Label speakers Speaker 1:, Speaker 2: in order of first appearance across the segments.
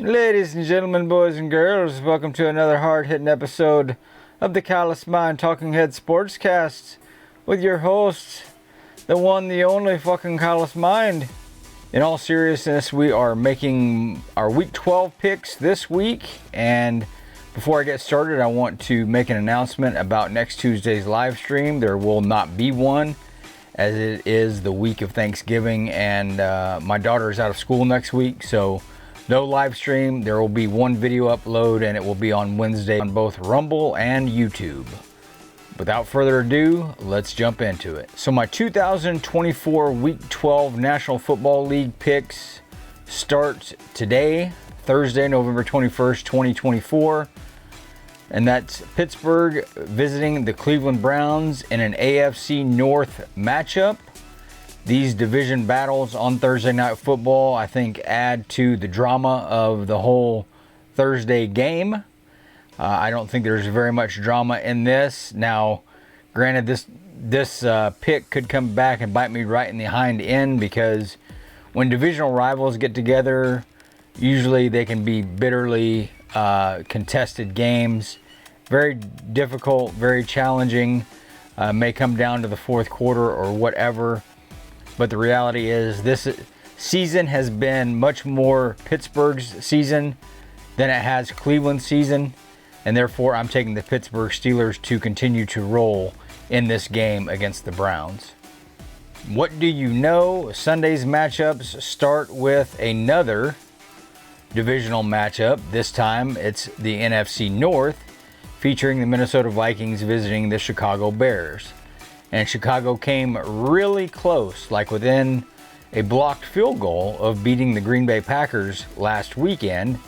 Speaker 1: Ladies and gentlemen, boys and girls, welcome to another hard-hitting episode of the Callous Mind Talking Head Sportscast with your host, the one, the only fucking Callous Mind. In all seriousness, we are making our Week 12 picks this week, and before I get started, I want to make an announcement about next Tuesday's live stream. There will not be one, as it is the week of Thanksgiving, and my daughter is out of school next week, so no live stream. There will be one video upload, and it will be on Wednesday on both Rumble and YouTube. Without further ado, let's jump into it. So my 2024 Week 12 National Football League picks start today, Thursday, November 21st, 2024. And that's Pittsburgh visiting the Cleveland Browns in an AFC North matchup. These division battles on Thursday Night Football, I think, add to the drama of the whole Thursday game. I don't think there's very much drama in this. Now, granted, this pick could come back and bite me right in the hind end, because when divisional rivals get together, usually they can be bitterly contested games. Very difficult, very challenging. May come down to the fourth quarter or whatever. But the reality is this season has been much more Pittsburgh's season than it has Cleveland's season. And therefore, I'm taking the Pittsburgh Steelers to continue to roll in this game against the Browns. What do you know? Sunday's matchups start with another divisional matchup. This time, it's the NFC North, featuring the Minnesota Vikings visiting the Chicago Bears. And Chicago came really close, like within a blocked field goal of beating the Green Bay Packers last weekend,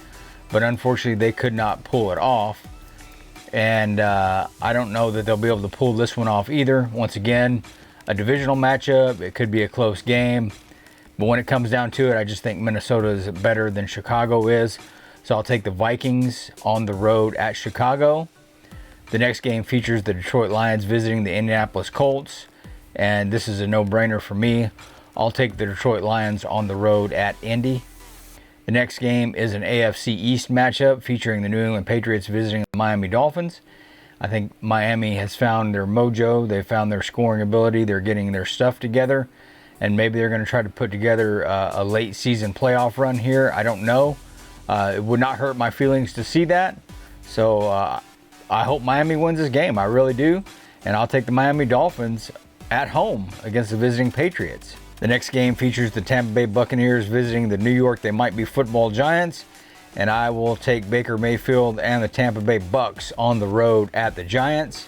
Speaker 1: but unfortunately they could not pull it off. And I don't know that they'll be able to pull this one off either. Once again, a divisional matchup, it could be a close game, but when it comes down to it, I just think Minnesota is better than Chicago is. So I'll take the Vikings on the road at Chicago. The next game features the Detroit Lions visiting the Indianapolis Colts, and this is a no-brainer for me. I'll take the Detroit Lions on the road at Indy. The next game is an AFC East matchup featuring the New England Patriots visiting the Miami Dolphins. I think Miami has found their mojo. They've found their scoring ability. They're getting their stuff together, and maybe they're going to try to put together a late season playoff run here. I don't know. It would not hurt my feelings to see that. So I hope Miami wins this game. I really do. And I'll take the Miami Dolphins at home against the visiting Patriots. The next game features the Tampa Bay Buccaneers visiting the New York They Might Be Football Giants. And I will take Baker Mayfield and the Tampa Bay Bucks on the road at the Giants.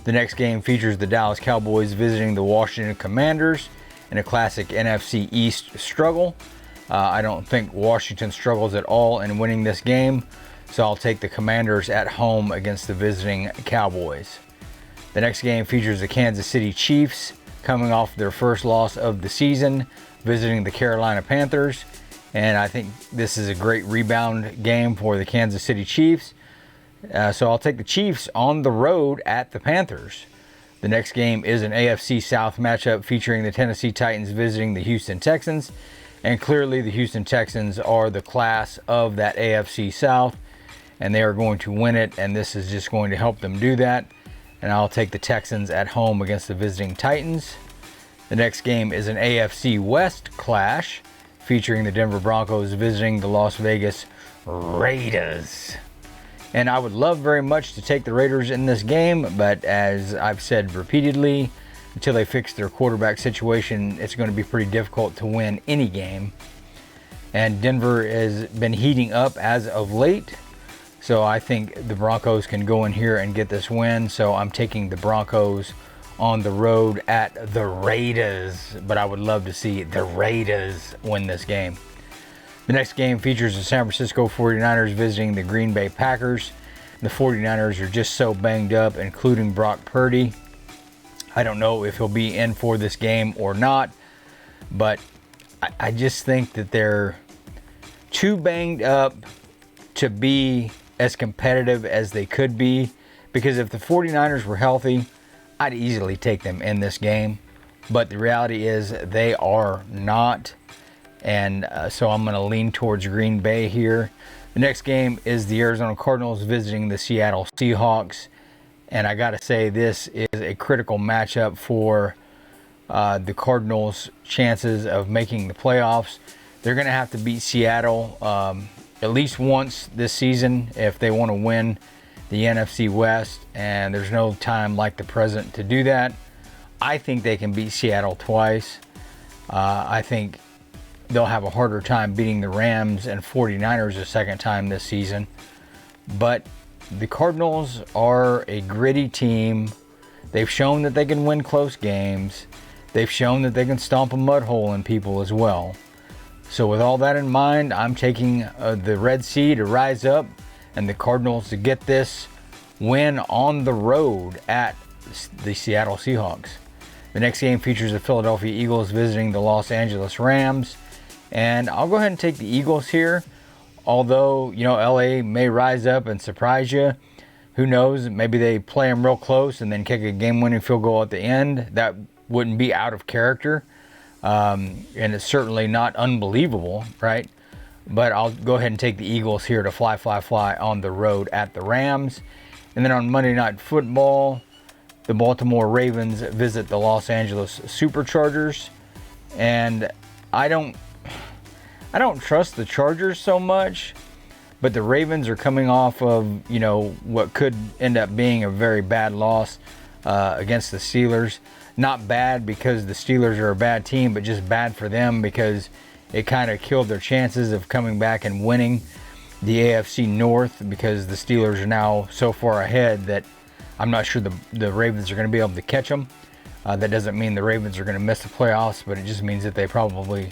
Speaker 1: The next game features the Dallas Cowboys visiting the Washington Commanders in a classic NFC East struggle. I don't think Washington struggles at all in winning this game. So I'll take the Commanders at home against the visiting Cowboys. The next game features the Kansas City Chiefs coming off their first loss of the season, visiting the Carolina Panthers. And I think this is a great rebound game for the Kansas City Chiefs. So I'll take the Chiefs on the road at the Panthers. The next game is an AFC South matchup featuring the Tennessee Titans visiting the Houston Texans. And clearly the Houston Texans are the class of that AFC South, and they are going to win it, and this is just going to help them do that. And I'll take the Texans at home against the visiting Titans. The next game is an AFC West clash featuring the Denver Broncos visiting the Las Vegas Raiders. And I would love very much to take the Raiders in this game, but as I've said repeatedly, until they fix their quarterback situation, it's going to be pretty difficult to win any game. And Denver has been heating up as of late. So I think the Broncos can go in here and get this win. So I'm taking the Broncos on the road at the Raiders. But I would love to see the Raiders win this game. The next game features the San Francisco 49ers visiting the Green Bay Packers. The 49ers are just so banged up, including Brock Purdy. I don't know if he'll be in for this game or not. But I just think that they're too banged up to be as competitive as they could be, because if the 49ers were healthy, I'd easily take them in this game. But the reality is they are not, And so I'm going to lean towards Green Bay here. The next game is the Arizona Cardinals visiting the Seattle Seahawks. And I got to say, this is a critical matchup for the Cardinals' chances of making the playoffs. They're going to have to beat Seattle at least once this season if they want to win the NFC West. And there's no time like the present to do that. I think they can beat Seattle twice. I think they'll have a harder time beating the Rams and 49ers a second time this season. But the Cardinals are a gritty team. They've shown that they can win close games. They've shown that they can stomp a mud hole in people as well. So with all that in mind, I'm taking the Red Sea to rise up and the Cardinals to get this win on the road at the Seattle Seahawks. The next game features the Philadelphia Eagles visiting the Los Angeles Rams. And I'll go ahead and take the Eagles here. Although, LA may rise up and surprise you. Who knows? Maybe they play them real close and then kick a game-winning field goal at the end. That wouldn't be out of character. And it's certainly not unbelievable, right? But I'll go ahead and take the Eagles here to fly on the road at the Rams. And then on Monday Night Football, the Baltimore Ravens visit the Los Angeles Superchargers. And I don't trust the Chargers so much, but the Ravens are coming off of, what could end up being a very bad loss against the Steelers. Not bad because the Steelers are a bad team, but just bad for them because it kind of killed their chances of coming back and winning the AFC North because the Steelers are now so far ahead that I'm not sure the Ravens are going to be able to catch them. That doesn't mean the Ravens are going to miss the playoffs, but it just means that they probably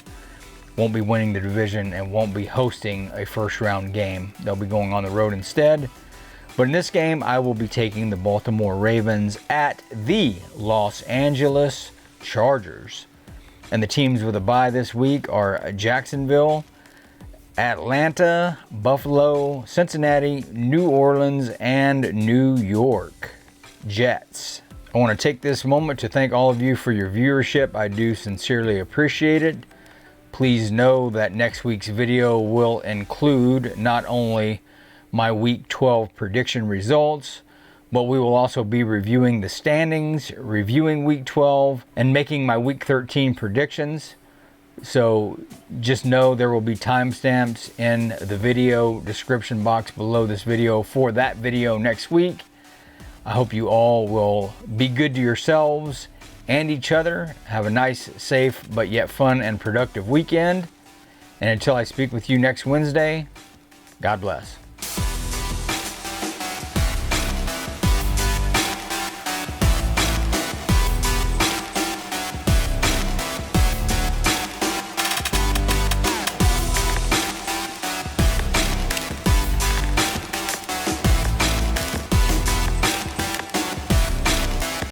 Speaker 1: won't be winning the division and won't be hosting a first-round game. They'll be going on the road instead. But in this game, I will be taking the Baltimore Ravens at the Los Angeles Chargers. And the teams with a bye this week are Jacksonville, Atlanta, Buffalo, Cincinnati, New Orleans, and New York Jets. I want to take this moment to thank all of you for your viewership. I do sincerely appreciate it. Please know that next week's video will include not only my Week 12 prediction results, but we will also be reviewing the standings, reviewing Week 12, and making my Week 13 predictions. So just know there will be timestamps in the video description box below this video for that video next week. I hope you all will be good to yourselves and each other. Have a nice, safe, but yet fun and productive weekend. And until I speak with you next Wednesday, God bless.